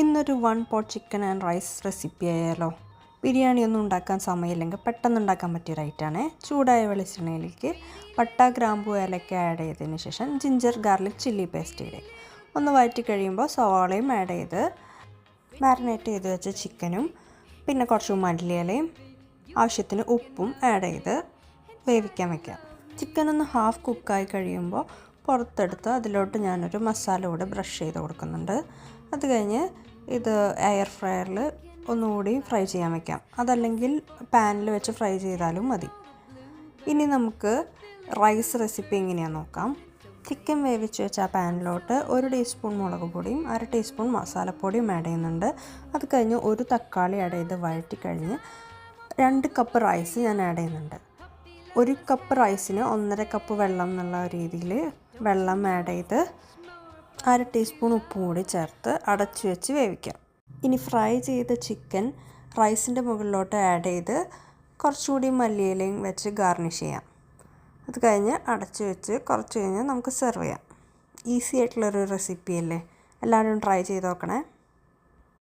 ഇന്നൊരു 1 pot chicken and rice recipe ആയാലോ. ബിരിയാണി ഒന്നും ഉണ്ടാക്കാൻ സമയമില്ലെങ്കിൽ പെട്ടെന്ന് ഉണ്ടാക്കാൻ പറ്റിയ റൈറ്റാണ്. ചൂടായ വെളിച്ചെണ്ണയിലേക്ക് പട്ട, ഗ്രാമ്പൂ, ഏലക്ക ആഡ് ചെയ്തതിന് ശേഷം ജിഞ്ചർ ഗാർലിക് ചില്ലി പേസ്റ്റ് ഇടുക. ഒന്ന് വഴറ്റി കഴിയുമ്പോൾ സവാളയും ആഡ് ചെയ്ത് മാരിനേറ്റ് ചെയ്ത് വെച്ച ചിക്കനും പിന്നെ കുറച്ച് മല്ലിയിലയും ആവശ്യത്തിന് ഉപ്പും ആഡ് ചെയ്ത് വേവിക്കാൻ വയ്ക്കാം. ചിക്കൻ ഒന്ന് ഹാഫ് കുക്കായി കഴിയുമ്പോൾ പുറത്തെടുത്ത് അതിലോട്ട് ഞാനൊരു മസാല കൂടെ ബ്രഷ് ചെയ്ത് കൊടുക്കുന്നുണ്ട്. അത് കഴിഞ്ഞ് ഇത് എയർ ഫ്രയറിൽ ഒന്നുകൂടി ഫ്രൈ ചെയ്യാൻ വയ്ക്കാം. അതല്ലെങ്കിൽ പാനിൽ വെച്ച് ഫ്രൈ ചെയ്താലും മതി. ഇനി നമുക്ക് റൈസ് റെസിപ്പി എങ്ങനെയാണെന്ന് നോക്കാം. ചിക്കൻ വേവിച്ച് വെച്ച ആ പാനിലോട്ട് 1 ടീസ്പൂൺ മുളക് പൊടിയും 1/2 ടീസ്പൂൺ മസാലപ്പൊടിയും ആഡ് ചെയ്യുന്നുണ്ട്. അത് കഴിഞ്ഞ് ഒരു തക്കാളി ആഡ് ചെയ്ത് വഴറ്റി കഴിഞ്ഞ് 2 കപ്പ് റൈസ് ഞാൻ ആഡ് ചെയ്യുന്നുണ്ട്. 1 കപ്പ് റൈസിന് 1.5 കപ്പ് വെള്ളം എന്നുള്ള രീതിയിൽ വെള്ളം ആഡ് ചെയ്ത് 1/2 ടീസ്പൂൺ ഉപ്പും കൂടി ചേർത്ത് അടച്ചു വെച്ച് വേവിക്കാം. ഇനി ഫ്രൈ ചെയ്ത ചിക്കൻ റൈസിൻ്റെ മുകളിലോട്ട് ആഡ് ചെയ്ത് കുറച്ചുകൂടി മല്ലിയിലയും വെച്ച് ഗാർണിഷ് ചെയ്യാം. അത് കഴിഞ്ഞ് അടച്ചു വെച്ച് കുറച്ച് കഴിഞ്ഞ് നമുക്ക് സെർവ് ചെയ്യാം. ഈസി ആയിട്ടുള്ളൊരു റെസിപ്പി അല്ലേ, എല്ലാവരും ട്രൈ ചെയ്ത് നോക്കണേ.